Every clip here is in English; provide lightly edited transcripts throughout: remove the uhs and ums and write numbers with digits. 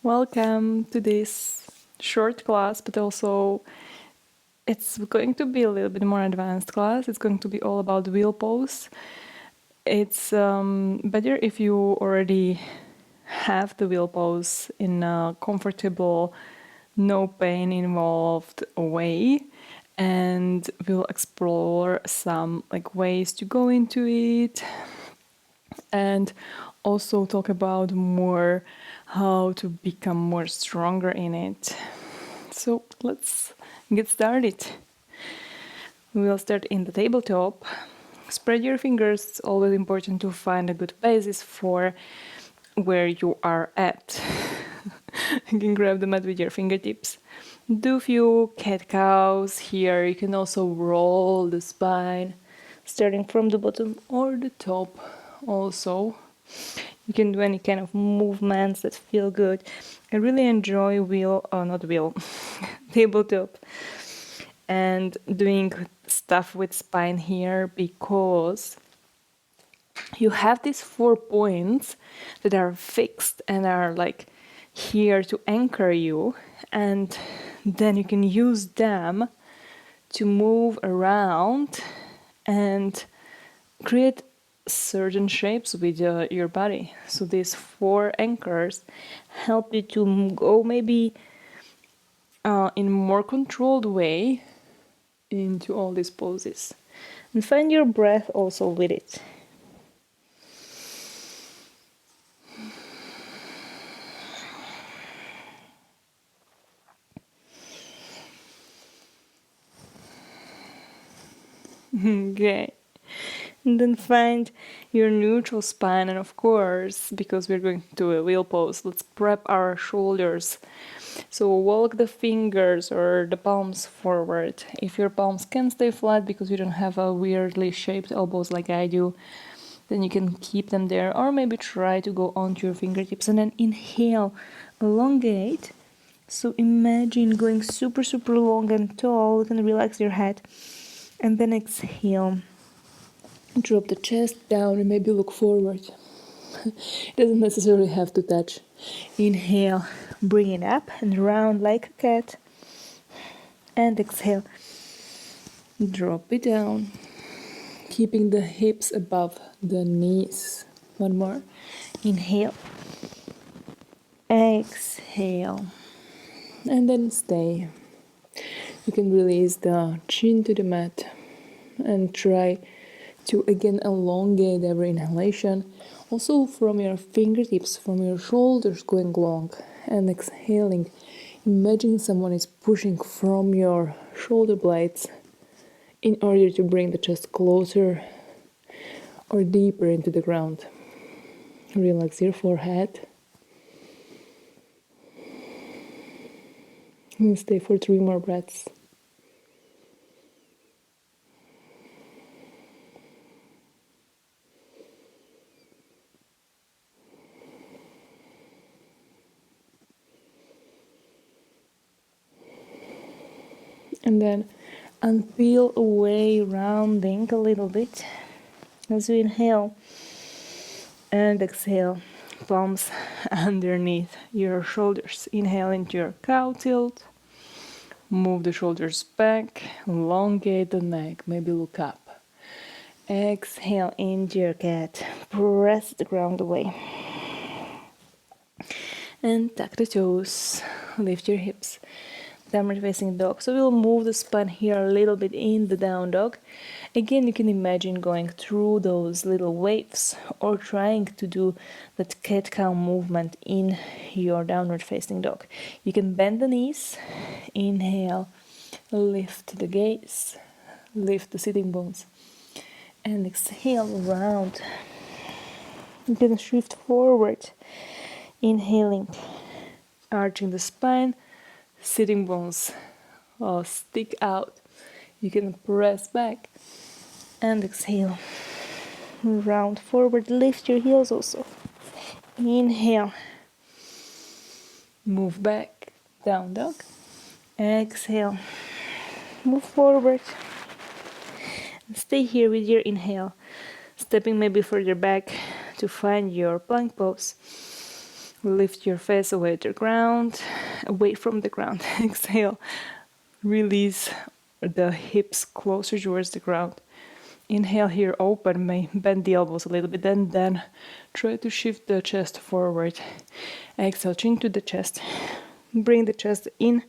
Welcome to this short class, but also it's going to be a little bit more advanced class. It's going to be all about wheel pose. It's better if you already have the wheel pose in a comfortable, no pain involved way, and we'll explore some ways to go into it and also talk about more how to become more stronger in it. So let's get started. We'll start in the tabletop. Spread your fingers. It's always important to find a good basis for where you are at. You can grab the mat with your fingertips. Do a few cat-cows here. You can also roll the spine, starting from the bottom or the top also. You can do any kind of movements that feel good. I really enjoy tabletop and doing stuff with spine here because you have these 4 points that are fixed and are here to anchor you, and then you can use them to move around and create certain shapes with your body. So these 4 anchors help you to go maybe in a more controlled way into all these poses, and find your breath also with it. Okay. And then find your neutral spine, and of course, because we're going to a wheel pose, let's prep our shoulders. So walk the fingers or the palms forward. If your palms can stay flat because you don't have a weirdly shaped elbows like I do, then you can keep them there, or maybe try to go onto your fingertips and then inhale, elongate. So imagine going super long and tall. You can relax your head, and then exhale. Drop the chest down and maybe look forward. It doesn't necessarily have to touch. Inhale, bring it up and round like a cat. And exhale, drop it down, keeping the hips above the knees. One more. Inhale, exhale, and then stay. You can release the chin to the mat and try to again elongate every inhalation. Also from your fingertips, from your shoulders going long, and exhaling. Imagine someone is pushing from your shoulder blades in order to bring the chest closer or deeper into the ground. Relax your forehead. And stay for 3 more breaths. And then unpeel away, rounding a little bit as you inhale and exhale. Palms underneath your shoulders. Inhale into your cow tilt. Move the shoulders back. Elongate the neck. Maybe look up. Exhale into your cat. Press the ground away. And tuck the toes. Lift your hips. Downward facing dog. So we'll move the spine here a little bit in the down dog. Again, you can imagine going through those little waves or trying to do that cat-cow movement in your downward facing dog. You can bend the knees. Inhale, lift the gaze, lift the sitting bones, and exhale, round. You can shift forward, inhaling, arching the spine. Sitting bones stick out. You can press back and exhale. Round forward, lift your heels also. Inhale. Move back, down dog. Exhale. Move forward. Stay here with your inhale. Stepping maybe further back to find your plank pose. Lift your face away to the ground, away from the ground. Exhale. Release the hips closer towards the ground. Inhale here, open, may bend the elbows a little bit, and then try to shift the chest forward. Exhale, chin to the chest. Bring the chest in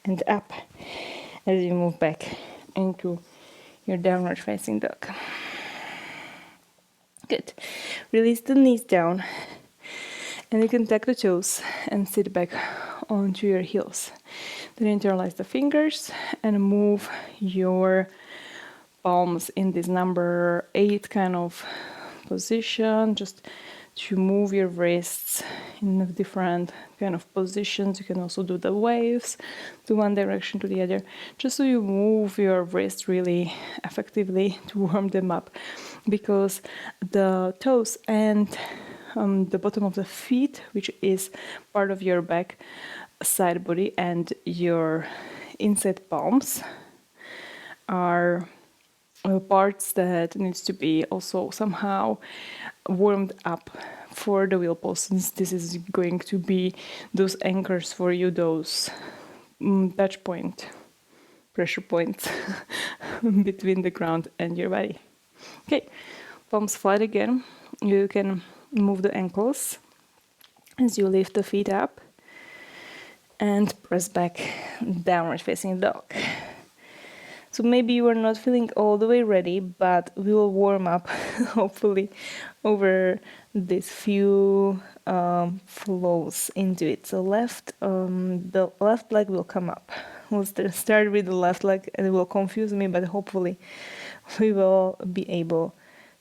and up as you move back into your downward facing dog. Good. Release the knees down, and you can tuck the toes and sit back onto your heels. Then internalize the fingers and move your palms in this number 8 kind of position, just to move your wrists in different kind of positions. You can also do the waves to one direction to the other, just so you move your wrists really effectively to warm them up, because the toes and the bottom of the feet, which is part of your back side body, and your inside palms are parts that needs to be also somehow warmed up for the wheel pose, since this is going to be those anchors for you, those touch point, pressure points between the ground and your body. Okay, palms flat again. You can move the ankles as you lift the feet up and press back, downward facing dog. So maybe you are not feeling all the way ready, but we will warm up hopefully over these few flows into it. So the left leg will come up. We'll start with the left leg, and it will confuse me, but hopefully we will be able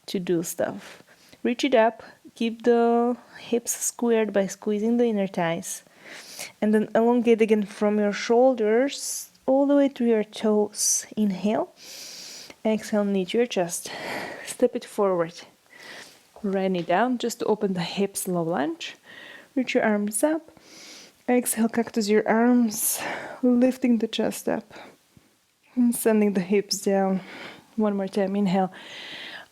to do stuff. Reach it up, keep the hips squared by squeezing the inner thighs, and then elongate again from your shoulders all the way to your toes. Inhale. Exhale, knee to your chest. Step it forward. Right knee down, just to open the hips, low lunge. Reach your arms up. Exhale, cactus your arms, lifting the chest up. And sending the hips down. One more time. Inhale.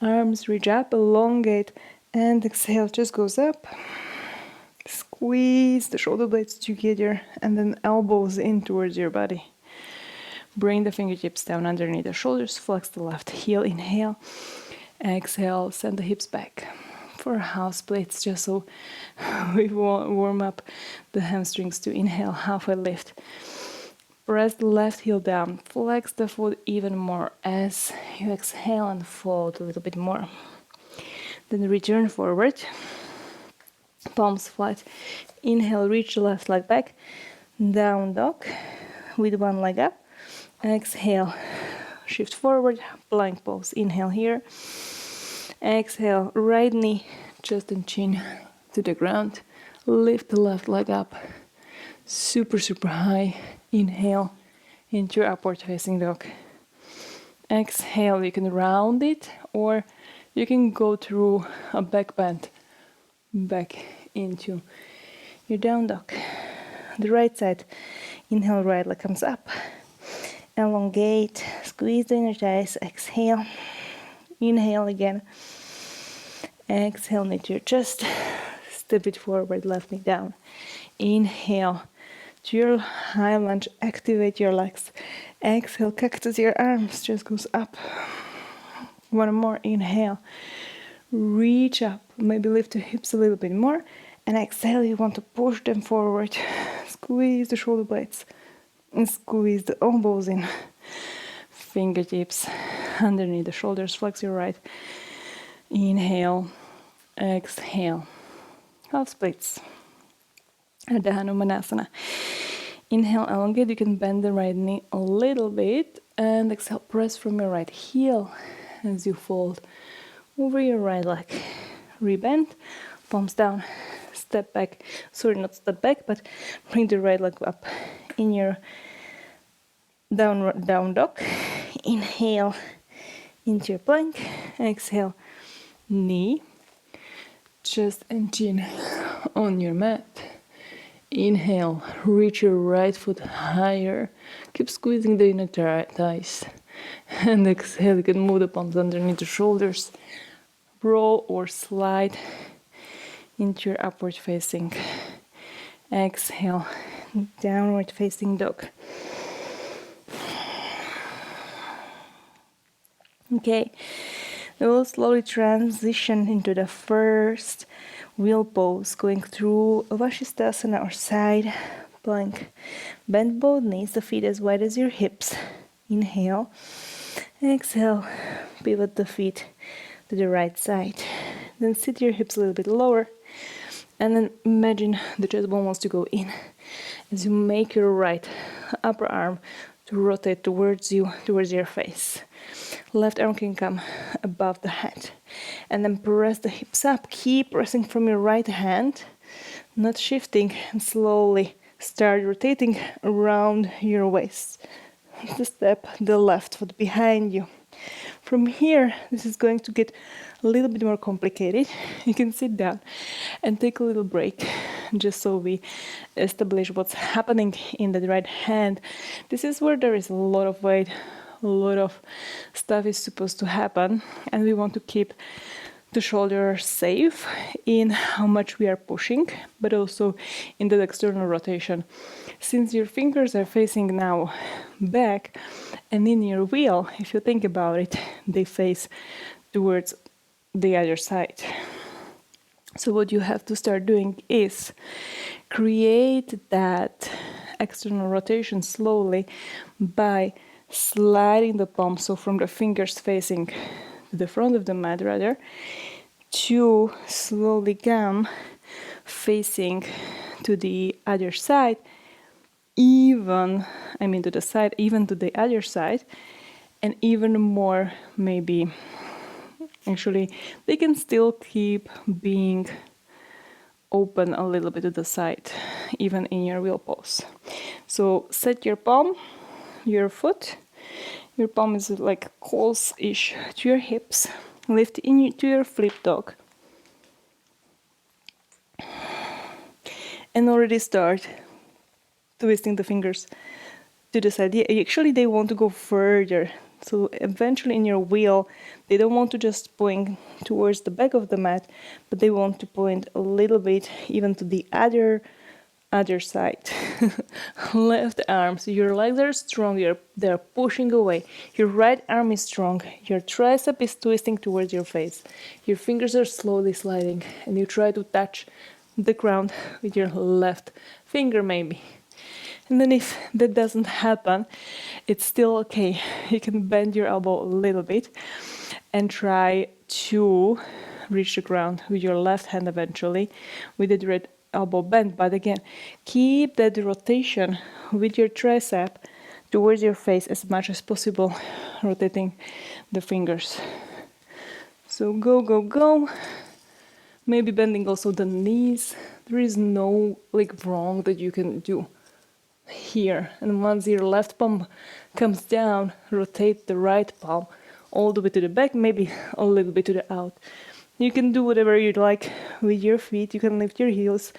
Arms reach up, elongate, and exhale, just goes up. Squeeze the shoulder blades together, and then elbows in towards your body. Bring the fingertips down underneath the shoulders, flex the left heel, inhale. Exhale, send the hips back for half splits, just so we warm up the hamstrings to inhale, halfway lift. Press the left heel down, flex the foot even more as you exhale and fold a little bit more. Then return forward, palms flat. Inhale, reach the left leg back, down dog with one leg up. Exhale, shift forward, plank pose. Inhale here. Exhale, right knee, chest and chin to the ground. Lift the left leg up, super high. Inhale into your upward facing dog. Exhale, you can round it, or you can go through a back bend back into your down dog. The right side. Inhale, right leg comes up. Elongate, squeeze the inner thighs, exhale, inhale again, exhale, knee to your chest, step it forward, left knee down, inhale, to your high lunge, activate your legs, exhale, cactus your arms, just goes up, one more, inhale, reach up, maybe lift the hips a little bit more, and exhale, you want to push them forward, squeeze the shoulder blades, and squeeze the elbows in. Fingertips underneath the shoulders, flex your right. Inhale, exhale. Half splits. Ardha Hanumanasana. Inhale, elongate. You can bend the right knee a little bit. And exhale, press from your right heel as you fold over your right leg. Rebend, palms down, step back. Sorry, not step back, but bring the right leg up in your down dog. Inhale into your plank. Exhale, knee, chest and chin on your mat. Inhale, reach your right foot higher. Keep squeezing the inner thighs. And exhale, you can move the palms underneath the shoulders. Roll or slide into your upward facing Exhale, downward facing dog. Okay, we'll slowly transition into the first wheel pose, going through Vashisthasana or side plank. Bend both knees, the feet as wide as your hips. Inhale, exhale, pivot the feet to the right side. Then sit your hips a little bit lower, and then imagine the chest bone wants to go in as you make your right upper arm to rotate towards you, towards your face. Left arm can come above the head. And then press the hips up. Keep pressing from your right hand, not shifting, and slowly start rotating around your waist. To step the left foot behind you. From here, this is going to get a little bit more complicated. You can sit down and take a little break just so we establish what's happening in the right hand. This is where there is a lot of weight, a lot of stuff is supposed to happen, and we want to keep the shoulders safe in how much we are pushing, but also in the external rotation. Since your fingers are facing now back, and in your wheel, if you think about it, they face towards the other side. So what you have to start doing is create that external rotation slowly by sliding the palm, so from the fingers facing to the front of the mat rather, to slowly come facing to the other side, even to the side, even to the other side, and even more maybe. Actually, they can still keep being open a little bit to the side, even in your wheel pose. So set your palm, your foot. Your palm is like close-ish to your hips. Lift into your flip dog. And already start twisting the fingers to the side. Actually, they want to go further. So eventually in your wheel, they don't want to just point towards the back of the mat, but they want to point a little bit even to the other side. Left arm, so your legs are strong, they're pushing away. Your right arm is strong, your tricep is twisting towards your face. Your fingers are slowly sliding, and you try to touch the ground with your left finger maybe. And then if that doesn't happen, it's still okay. You can bend your elbow a little bit and try to reach the ground with your left hand eventually with the right elbow bent. But again, keep that rotation with your tricep towards your face as much as possible, rotating the fingers. So go, go, go. Maybe bending also the knees. There is no wrong that you can do here. And once your left palm comes down, rotate the right palm all the way to the back, maybe a little bit to the out. You can do whatever you like with your feet. You can lift your heels,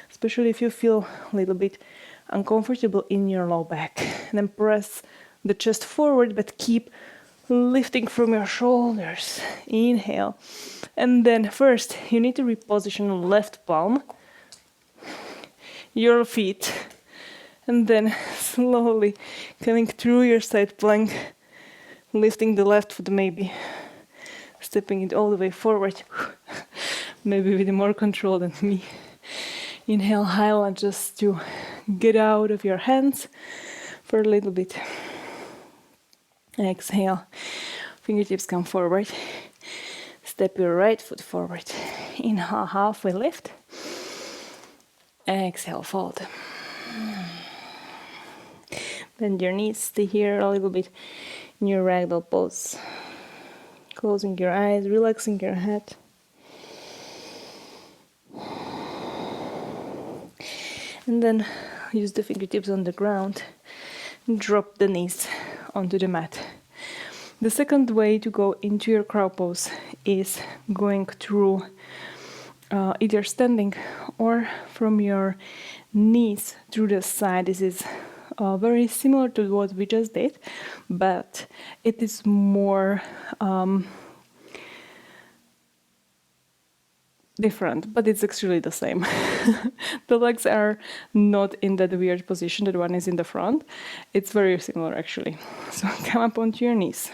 especially if you feel a little bit uncomfortable in your low back. And then press the chest forward, but keep lifting from your shoulders. Inhale. And then first, you need to reposition left palm, your feet, and then slowly coming through your side plank, lifting the left foot maybe, stepping it all the way forward, maybe with more control than me. Inhale, high lunge just to get out of your hands for a little bit. Exhale, fingertips come forward. Step your right foot forward. Inhale, halfway lift. Exhale, fold. Bend your knees, stay here a little bit in your ragdoll pose. Closing your eyes, relaxing your head. And then use the fingertips on the ground. Drop the knees onto the mat. The second way to go into your crow pose is going through either standing or from your knees through the side. This is very similar to what we just did, but it is more different, but it's actually the same. The legs are not in that weird position that one is in the front. It's very similar actually. So come up onto your knees.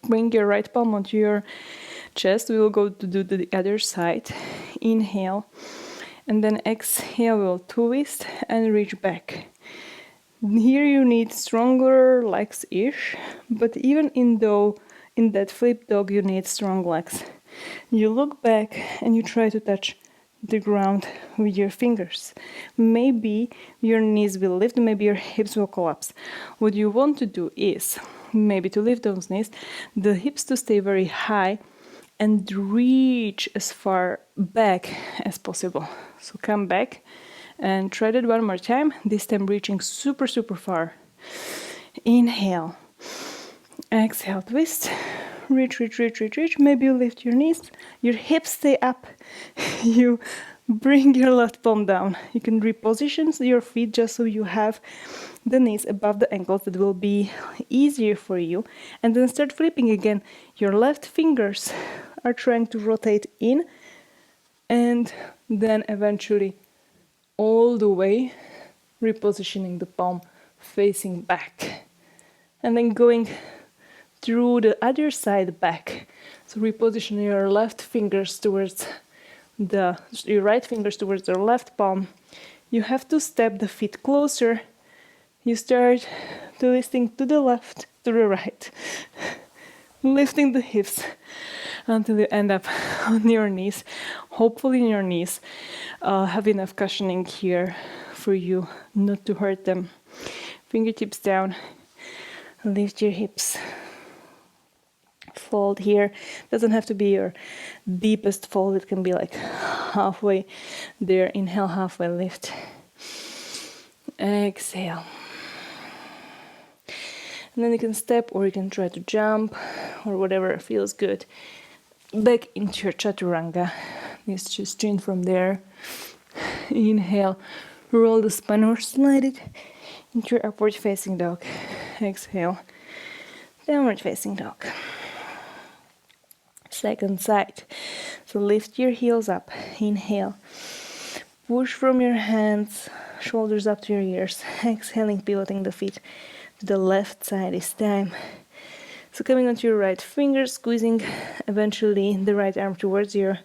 Bring your right palm onto your chest. We will go to do the other side. Inhale. And then exhale, we'll twist and reach back. Here you need stronger legs-ish, but even in that flip dog you need strong legs. You look back and you try to touch the ground with your fingers. Maybe your knees will lift, maybe your hips will collapse. What you want to do is maybe to lift those knees, the hips to stay very high and reach as far back as possible. So come back and try that one more time, this time reaching super, super far. Inhale. Exhale, twist. Reach, reach, reach, reach, reach. Maybe you lift your knees. Your hips stay up. You bring your left palm down. You can reposition your feet just so you have the knees above the ankles. That will be easier for you. And then start flipping again. Your left fingers are trying to rotate in and then eventually all the way repositioning the palm facing back and then going through the other side back. So reposition your left fingers towards your right fingers towards your left palm. You have to step the feet closer. You start twisting to the left, to the right, lifting the hips until you end up on your knees. Hopefully your knees have enough cushioning here for you not to hurt them. Fingertips down, lift your hips. Fold here. Doesn't have to be your deepest fold, it can be like halfway there. Inhale, halfway lift. Exhale. And then you can step or you can try to jump or whatever feels good. Back into your chaturanga. Just chin from there. Inhale, roll the spine or slide it into your upward facing dog. Exhale, downward facing dog. Second side. So lift your heels up. Inhale. Push from your hands, shoulders up to your ears. Exhaling, pivoting the feet to the left side this time. So coming onto your right finger, squeezing eventually the right arm towards your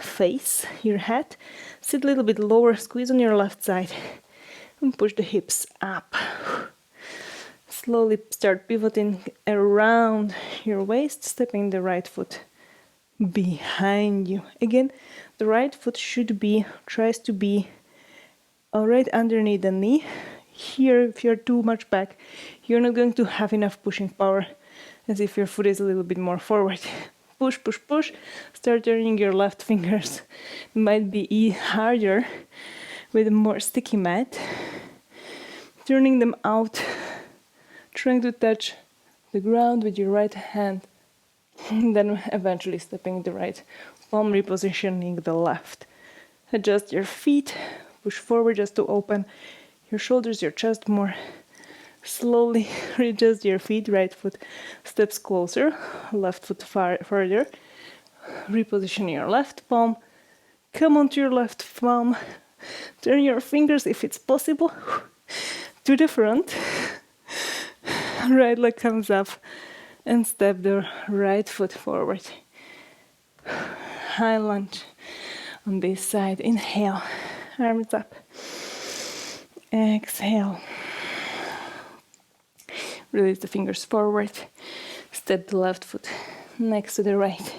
face, your head. Sit a little bit lower, squeeze on your left side, and push the hips up. Slowly start pivoting around your waist, stepping the right foot behind you. Again, the right foot tries to be right underneath the knee. Here, if you're too much back, you're not going to have enough pushing power, as if your foot is a little bit more forward. Push, push, push. Start turning your left fingers. It might be harder with a more sticky mat. Turning them out, trying to touch the ground with your right hand, and then eventually stepping the right palm, repositioning the left. Adjust your feet, push forward just to open your shoulders, your chest more. Slowly readjust your feet, right foot steps closer, left foot further. Reposition your left palm, come onto your left palm, turn your fingers if it's possible to the front. Right leg comes up and step the right foot forward. High lunge on this side. Inhale, arms up. Exhale. Release the fingers forward. Step the left foot next to the right.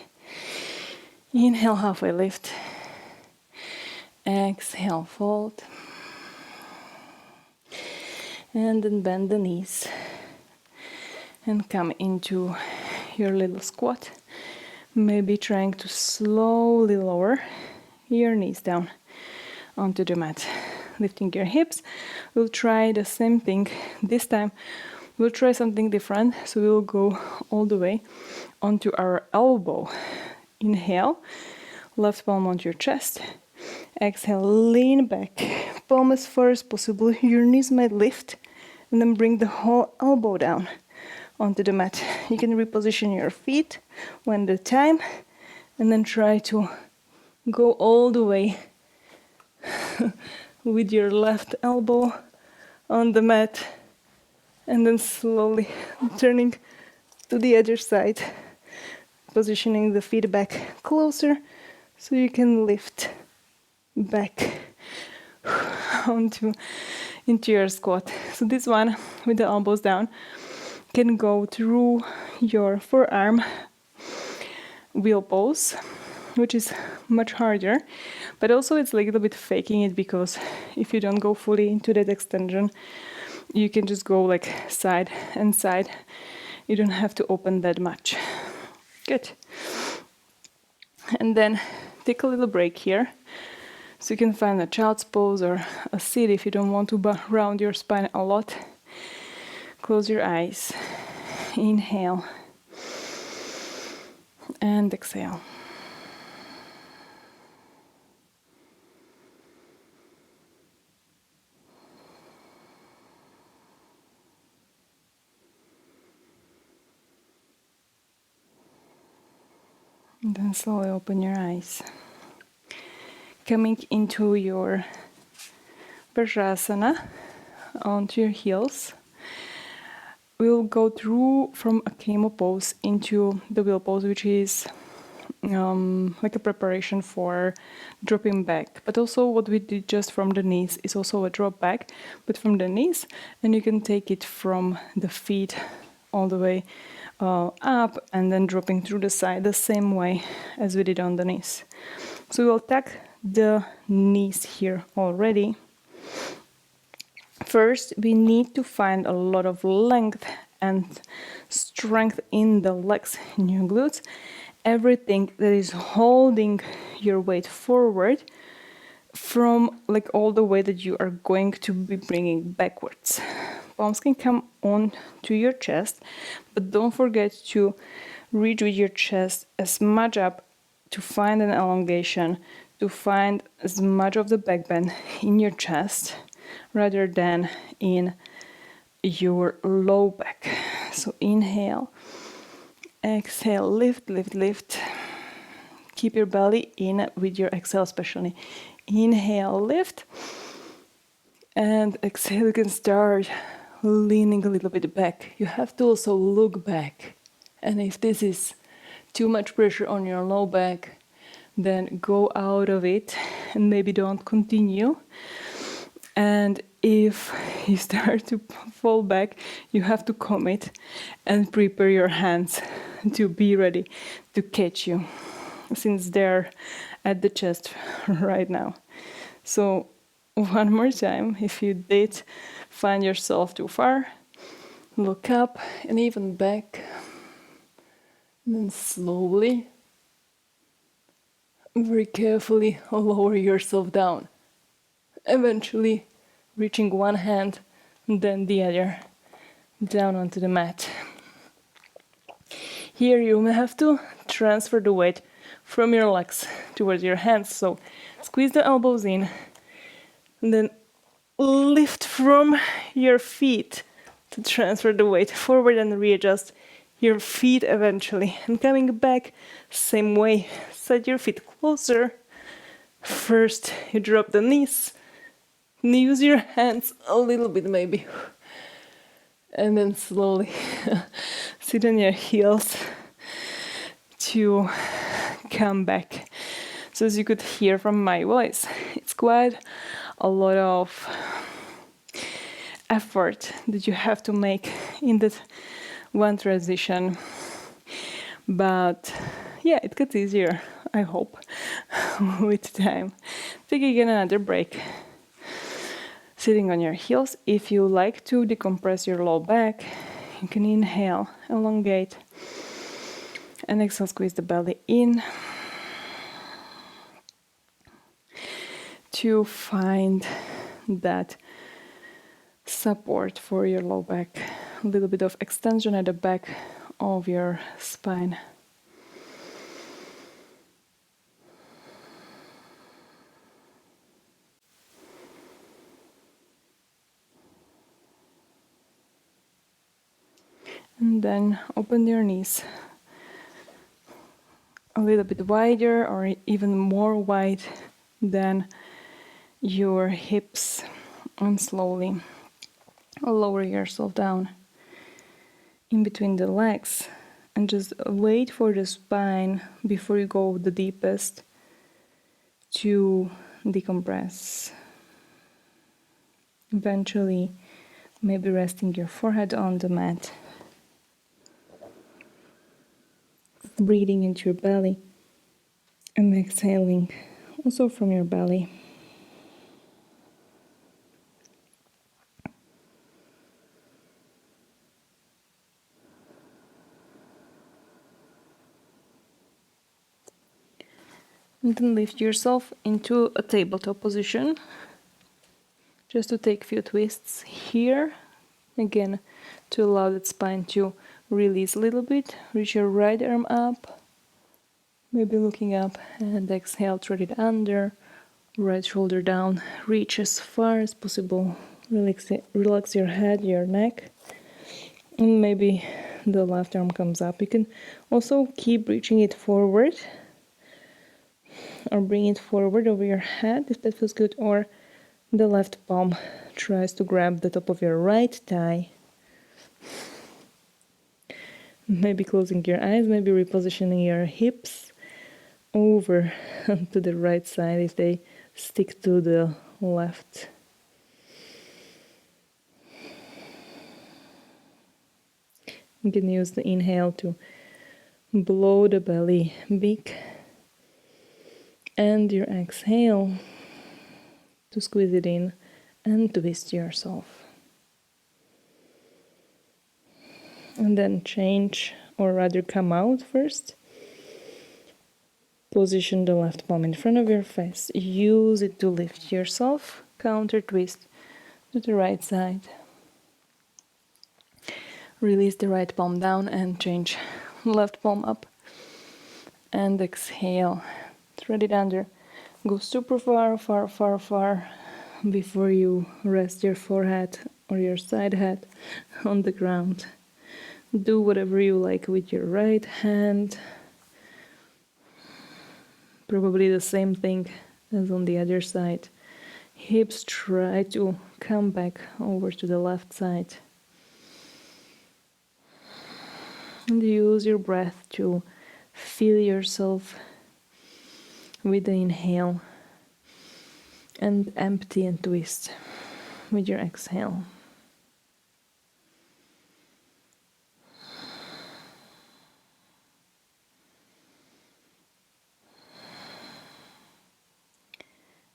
Inhale, halfway lift. Exhale, fold. And then bend the knees. And come into your little squat. Maybe trying to slowly lower your knees down onto the mat. Lifting your hips. We'll try the same thing. This time we'll try something different. So we'll go all the way onto our elbow. Inhale, left palm onto your chest. Exhale, lean back. Palm as far as possible. Your knees might lift. And then bring the whole elbow down onto the mat. You can reposition your feet when the time, And then try to go all the way with your left elbow on the mat, and then slowly turning to the other side, positioning the feet back closer so you can lift back onto into your squat. So this one with the elbows down can go through your forearm wheel pose, which is much harder, but also it's like a little bit faking it, because if you don't go fully into that extension, you can just go like side and side. You don't have to open that much. Good. And then take a little break here. So you can find a child's pose or a seat if you don't want to round your spine a lot. Close your eyes. Inhale. And exhale. And then slowly open your eyes. Coming into your Vrajasana, onto your heels. We'll go through from a camel pose into the wheel pose, which is like a preparation for dropping back. But also what we did just from the knees is also a drop back, but from the knees, and you can take it from the feet all the way up and then dropping through the side the same way as we did on the knees. So we'll tuck the knees here already. First, we need to find a lot of length and strength in the legs, in your glutes. Everything that is holding your weight forward from like all the way that you are going to be bringing backwards. Palms can come on to your chest, but don't forget to reach with your chest as much up to find an elongation, to find as much of the back bend in your chest rather than in your low back. So inhale, exhale, lift, lift, lift. Keep your belly in with your exhale especially. Inhale, lift, and exhale. You can start leaning a little bit back. You have to also look back, and if this is too much pressure on your low back, then go out of it and maybe don't continue. And if you start to fall back, you have to commit and prepare your hands to be ready to catch you, since they're at the chest right now. So one more time, if you did find yourself too far, look up and even back, and then slowly, very carefully lower yourself down, eventually reaching one hand and then the other down onto the mat. Here you may have to transfer the weight from your legs towards your hands. So squeeze the elbows in and then lift from your feet to transfer the weight forward and readjust your feet eventually. And coming back, same way, set your feet closer. First, you drop the knees, and use your hands a little bit maybe. And then slowly sit on your heels to come back. So as you could hear from my voice, it's quite a lot of effort that you have to make in that one transition. But yeah, it gets easier, I hope, with time. Take again another break. Sitting on your heels. If you like to decompress your low back, you can inhale, elongate, and exhale, squeeze the belly in to find that support for your low back, a little bit of extension at the back of your spine. And then open your knees. a little bit wider or even more wide than your hips, and slowly lower yourself down in between the legs and just wait for the spine before you go the deepest to decompress. Eventually, maybe resting your forehead on the mat, breathing into your belly and exhaling also from your belly. And then lift yourself into a tabletop position. Just to take a few twists here. Again, to allow that spine to release a little bit. Reach your right arm up. Maybe looking up, and exhale, thread it under. Right shoulder down. Reach as far as possible. Relax your head, your neck. And maybe the left arm comes up. You can also keep reaching it forward, or bring it forward over your head if that feels good, or the left palm tries to grab the top of your right thigh. Maybe closing your eyes, maybe repositioning your hips over to the right side if they stick to the left. You can use the inhale to blow the belly big, and your exhale to squeeze it in and twist yourself. And then change, or rather come out first. Position the left palm in front of your face. Use it to lift yourself. Counter twist to the right side. Release the right palm down and change left palm up. And exhale. Thread it under. Go super far, far, far, far before you rest your forehead or your side head on the ground. Do whatever you like with your right hand. Probably the same thing as on the other side. Hips try to come back over to the left side. And use your breath to fill yourself with the inhale and empty and twist with your exhale.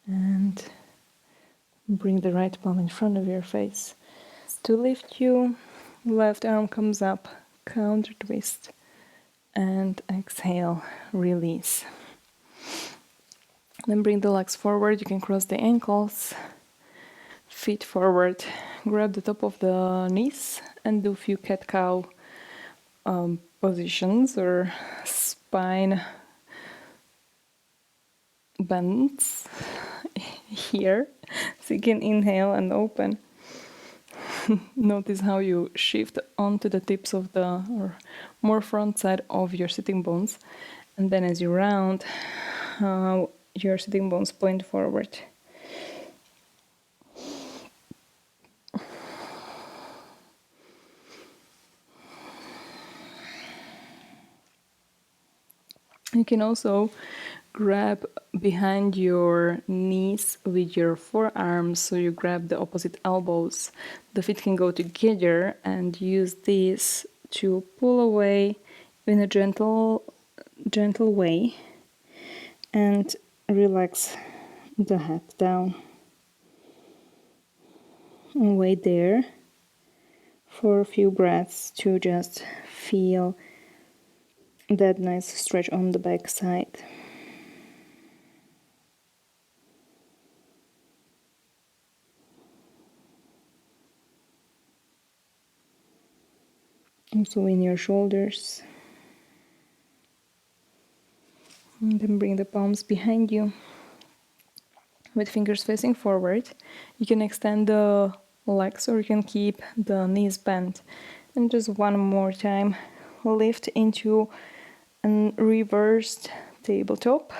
And bring the right palm in front of your face. To lift you, left arm comes up, counter twist, and exhale, release. Then bring the legs forward. You can cross the ankles, feet forward, grab the top of the knees, and do a few cat-cow positions or spine bends here. So you can inhale and open. Notice how you shift onto the tips of the, or more front side of your sitting bones, and then as you round, your sitting bones point forward. You can also grab behind your knees with your forearms, so you grab the opposite elbows. The feet can go together, and use this to pull away in a gentle way and relax the head down. And wait there for a few breaths to just feel that nice stretch on the back side. Also in your shoulders. And then bring the palms behind you with fingers facing forward. You can extend the legs, or you can keep the knees bent. And just one more time, lift into and reversed tabletop,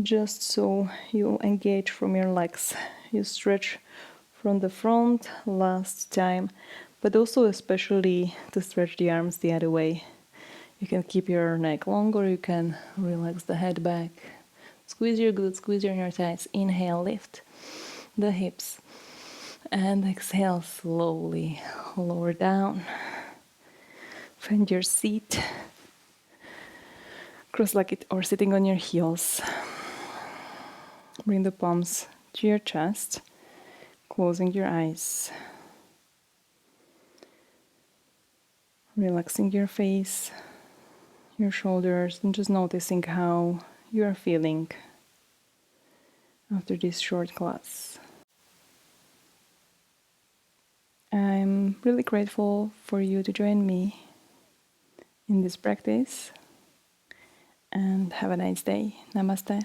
just so you engage from your legs. You stretch from the front last time, but also especially to stretch the arms the other way. You can keep your neck long, or you can relax the head back. Squeeze your glutes, squeeze your inner thighs. Inhale, lift the hips. And exhale, slowly lower down. Find your seat, cross-legged or sitting on your heels. Bring the palms to your chest, closing your eyes. Relaxing your face, your shoulders, and just noticing how you are feeling after this short class. I'm really grateful for you to join me in this practice, and have a nice day. Namaste.